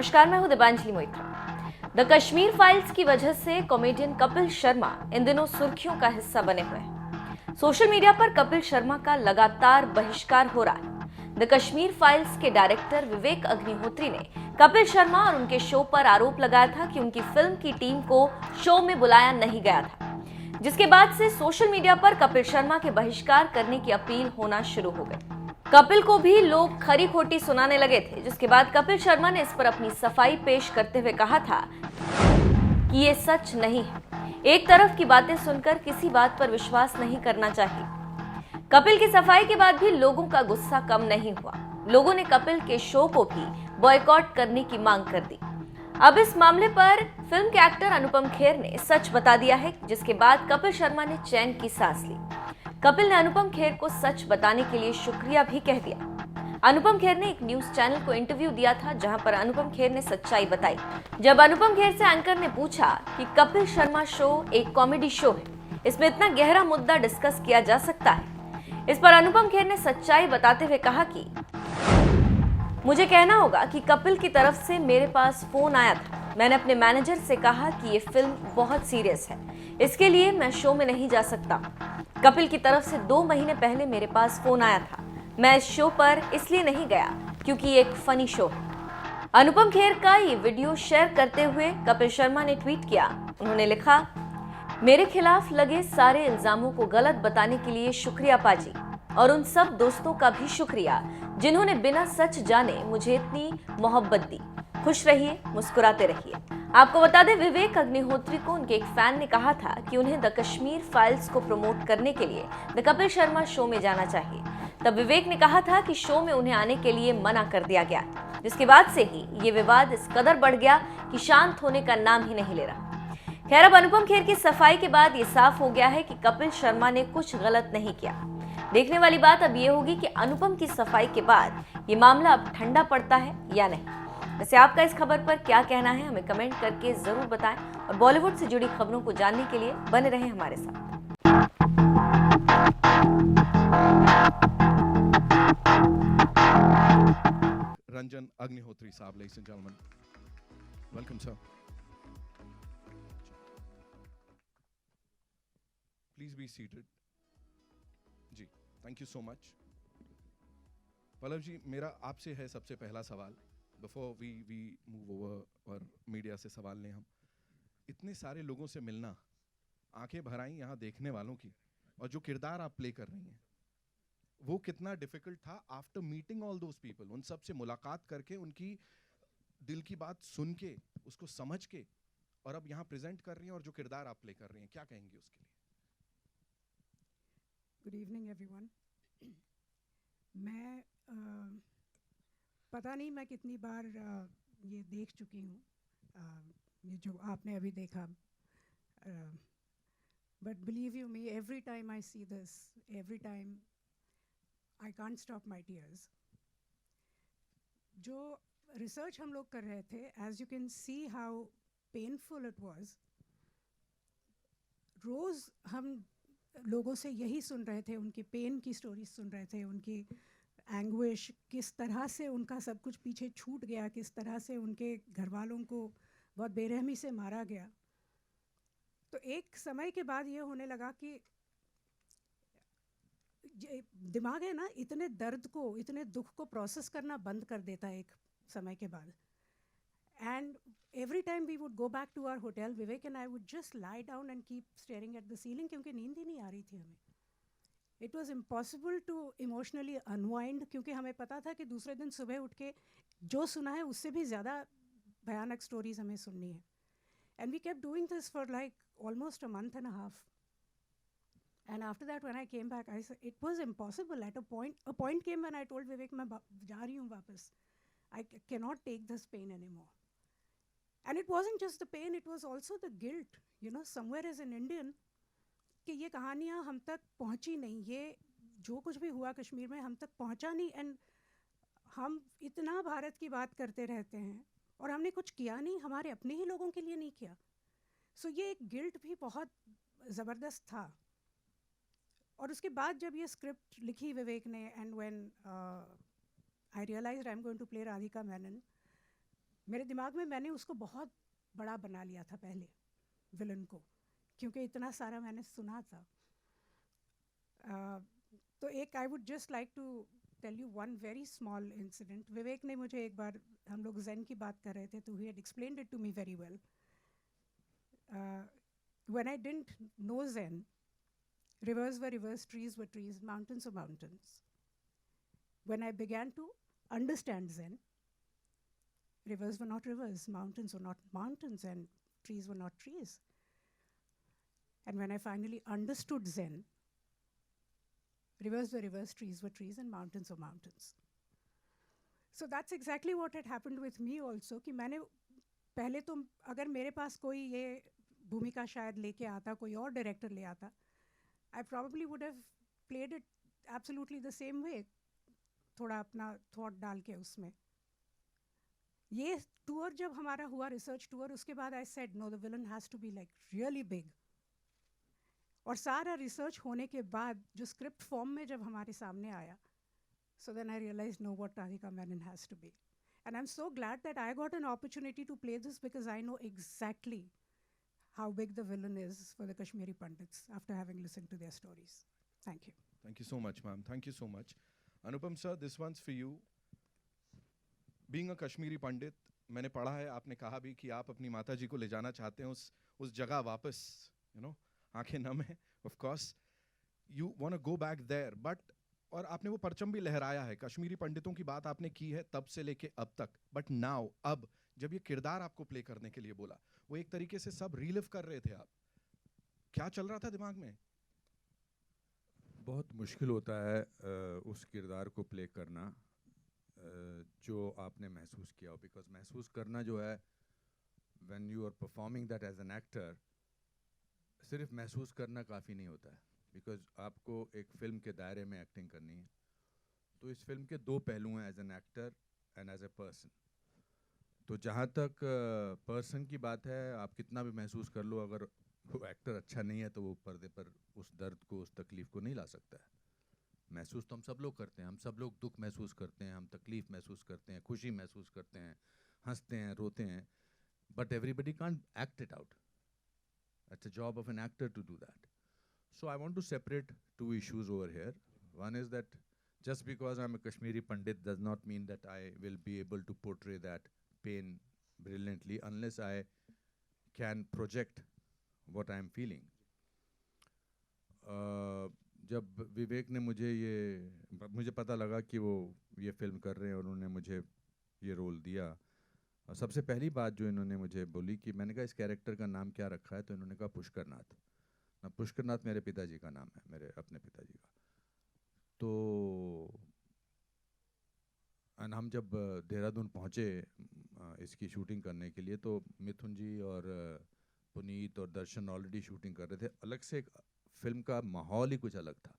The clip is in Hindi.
नमस्कार, मैं हूं दीपांजलि मोइत्रा। द कश्मीर फाइल्स की वजह से कॉमेडियन कपिल शर्मा इन दिनों सुर्खियों का हिस्सा बने हुए हैं। सोशल मीडिया पर कपिल शर्मा का लगातार बहिष्कार हो रहा है। द कश्मीर फाइल्स के डायरेक्टर विवेक अग्निहोत्री ने कपिल शर्मा और उनके शो पर आरोप लगाया था कि उनकी फिल्म की टीम को शो में बुलाया नहीं गया था, जिसके बाद से सोशल मीडिया पर कपिल शर्मा के बहिष्कार करने की अपील होना शुरू हो गई। कपिल को भी लोग खरी खोटी सुनाने लगे थे, जिसके बाद कपिल शर्मा ने इस पर अपनी सफाई पेश करते हुए कहा था कि ये सच नहीं है। एक तरफ की बातें सुनकर किसी बात पर विश्वास नहीं करना चाहिए। कपिल की सफाई के बाद भी लोगों का गुस्सा कम नहीं हुआ। लोगों ने कपिल के शो को भी बॉयकॉट करने की मांग कर दी। अब इस मामले पर फिल्म के एक्टर अनुपम खेर ने सच बता दिया है, जिसके बाद कपिल शर्मा ने चैन की सांस ली। कपिल ने अनुपम खेर को सच बताने के लिए शुक्रिया भी कह दिया। अनुपम खेर ने एक न्यूज चैनल को इंटरव्यू दिया था, जहां पर अनुपम खेर ने सच्चाई बताई। जब अनुपम खेर से एंकर ने पूछा कि कपिल शर्मा शो एक कॉमेडी शो है, इसमें इतना गहरा मुद्दा डिस्कस किया जा सकता है, इस पर अनुपम खेर ने सच्चाई बताते हुए कहा कि मुझे कहना होगा कि कपिल की तरफ से मेरे पास फोन आया था। मैंने अपने मैनेजर से कहा कि ये फिल्म बहुत सीरियस है, इसके लिए मैं शो में नहीं जा सकता। कपिल की तरफ से 2 महीने पहले मेरे पास फोन आया था। मैं इस शो पर इसलिए नहीं गया क्योंकि ये एक फनी शो है। अनुपम खेर का ये वीडियो शेयर करते हुए कपिल शर्मा ने ट्वीट किया। उन्होंने लिखा, मेरे खिलाफ लगे सारे इल्जामों को गलत बताने के लिए शुक्रिया पाजी, और उन सब दोस्तों का भी शुक्रिया जिन्होंने बिना सच जाने मुझे इतनी मोहब्बत दी। खुश रहिए, मुस्कुराते रहिए। आपको बता दें, विवेक अग्निहोत्री को उनके एक फैन ने कहा था कि उन्हें द कश्मीर फाइल्स को प्रमोट करने के लिए द कपिल शर्मा शो में जाना चाहिए। तब विवेक ने कहा था कि शो में उन्हें आने के लिए मना कर दिया गया, जिसके बाद से ही ये विवाद इस कदर बढ़ गया कि शांत होने का नाम ही नहीं ले रहा। खैर, अब अनुपम खेर की सफाई के बाद ये साफ हो गया है कि कपिल शर्मा ने कुछ गलत नहीं किया। देखने वाली बात अब ये होगी कि अनुपम की सफाई के बाद ये मामला अब ठंडा पड़ता है या नहीं। वैसे आपका इस खबर पर क्या कहना है, हमें कमेंट करके जरूर बताएं, और बॉलीवुड से जुड़ी खबरों को जानने के लिए बने रहें हमारे साथ। रंजन अग्निहोत्री साहब, ladies and gentlemen, welcome sir. Please be seated. Ji, thank you so much. Pallav जी, मेरा आपसे है सबसे पहला सवाल, बिफोर वी मूव ओवर और मीडिया से सवाल लें हम। इतने सारे लोगों से मिलना, आंखें भर आई यहाँ देखने वालों की, और जो किरदार आप प्ले कर रही हैं वो कितना डिफिकल्ट था after meeting all those people, उन सब से मुलाकात करके, उनकी दिल की बात सुन के, उसको समझ के, और अब यहाँ प्रेजेंट कर रही हैं और जो किरदार आप प्ले कर रही हैं, क्या कहेंगी उसके लिए? Good evening everyone. मैं पता नहीं मैं कितनी बार ये देख चुकी हूँ, ये जो आपने अभी देखा, but believe you me, every time I see this, every time I can't stop my tears. जो रिसर्च हम लोग कर रहे थे, as you can see how painful it was. रोज़ हम लोगों से यही सुन रहे थे, उनकी पेन की स्टोरीज सुन रहे थे, उनकी एंग्विश, किस तरह से उनका सब कुछ पीछे छूट गया, किस तरह से उनके घर वालों को बहुत बेरहमी से मारा गया। तो एक समय के बाद ये होने लगा कि दिमाग है ना, इतने दर्द को, इतने दुख को प्रोसेस करना बंद कर देता है एक समय के बाद। And every time we would go back to our hotel, Vivek and I would just lie down and keep staring at the ceiling, क्योंकि नींद ही नहीं आ रही थी हमें। It was impossible to emotionally unwind, क्योंकि हमें पता था कि दूसरे दिन सुबह उठ के जो सुना है उससे भी ज़्यादा भयानक स्टोरीज हमें सुननी है। And we kept doing this for like almost a month and a half. And after that, when I came back, I said it was impossible. At a point came when I told Vivek, मैं जा रही हूँ वापस. I cannot take this pain anymore. And it wasn't just the pain, it was also the guilt. You know, somewhere as an Indian, कि ये कहानियाँ हम तक पहुँची नहीं, ये जो कुछ भी हुआ कश्मीर में हम तक पहुँचा नहीं, एंड हम इतना भारत की बात करते रहते हैं और हमने कुछ किया नहीं, हमारे अपने ही लोगों के लिए नहीं किया। सो ये एक गिल्ट भी बहुत ज़बरदस्त था। और उसके बाद जब ये स्क्रिप्ट लिखी विवेक ने, and when I realised I am going to play Radhika Menon, मेरे दिमाग में मैंने उसको बहुत बड़ा बना लिया था पहले, विलन को, क्योंकि इतना सारा मैंने सुना था. तो एक I would just like to tell you one very small incident. Vivek ने मुझे एक बार, हम लोग ज़ेन की बात कर रहे थे, तो ही had explained it to me very well. When I didn't know Zen, rivers were rivers, trees were trees, mountains were mountains. When I began to understand Zen, rivers were not rivers, mountains were not mountains, and trees were not trees. And when I finally understood Zen, rivers were rivers, trees were trees, and mountains were mountains. So that's exactly what had happened with me also, कि मैंने पहले तो, अगर मेरे पास कोई ये भूमिका शायद लेके आता, कोई और डायरेक्टर ले आता, I probably would have played it absolutely the same way, थोड़ा अपना थॉट डाल के उसमें. ये टूर जब हमारा हुआ, रिसर्च टूर, उसके बाद I said no, the villain has to be like really big. और सारा रिसर्च होने के बाद जो स्क्रिप्ट फॉर्म में जब हमारे सामने आया, so then I realized no, what Radhika Menon has to be. And I'm so glad that I got an opportunity to play this, because I know exactly how big the villain is for the Kashmiri Pandits after having listened to their stories. Thank you. Thank you so much, ma'am. Thank you so much. Anupam sir, this one's for you. Being a Kashmiri Pandit, मैंने पढ़ा है, आपने कहा भी कि आप अपनी माता जी को ले जाना चाहते हैं उस जगह वापस, you know, आंखें नम है, of course. You want to go back there, but और आपने वो परचम भी लहराया है, कश्मीरी पंडितों की बात आपने की है तब से लेके अब तक. बट नाउ, अब जब ये किरदार आपको प्ले करने के लिए बोला, वो एक तरीके से सब रीलिव कर रहे थे आप, क्या चल रहा था दिमाग में? बहुत मुश्किल होता है उस किरदार को प्ले करना जो आपने महसूस किया हो, बिकॉज महसूस करना जो है, when you are performing that as an actor, सिर्फ महसूस करना काफ़ी नहीं होता है, बिकॉज आपको एक फ़िल्म के दायरे में एक्टिंग करनी है. तो इस फिल्म के दो पहलू हैं, as an actor and as a person. तो जहाँ तक पर्सन की बात है, आप कितना भी महसूस कर लो, अगर वो एक्टर अच्छा नहीं है तो वो पर्दे पर उस दर्द को, उस तकलीफ़ को नहीं ला सकता है. महसूस तो हम सब लोग करते हैं, हम सब लोग दुख महसूस करते हैं, हम तकलीफ़ महसूस करते हैं, खुशी महसूस करते हैं, हंसते हैं, रोते हैं, but everybody can't act it out. It's a job of an actor to do that. So I want to separate two issues over here. One is that just because I'm a Kashmiri Pandit does not mean that I will be able to portray that pain brilliantly unless I can project what I'm feeling. जब विवेक ने मुझे पता लगा कि वो ये फिल्म कर रहे हैं और उन्होंने मुझे ये रोल दिया, सबसे पहली बात जो इन्होंने मुझे बोली कि मैंने कहा इस कैरेक्टर का नाम क्या रखा है, तो इन्होंने कहा पुष्करनाथ. ना, पुष्करनाथ मेरे पिताजी का नाम है, मेरे अपने पिताजी का. तो हम जब देहरादून पहुँचे इसकी शूटिंग करने के लिए, तो मिथुन जी और पुनीत और दर्शन ऑलरेडी शूटिंग कर रहे थे. अलग से एक फिल्म का माहौल ही कुछ अलग था.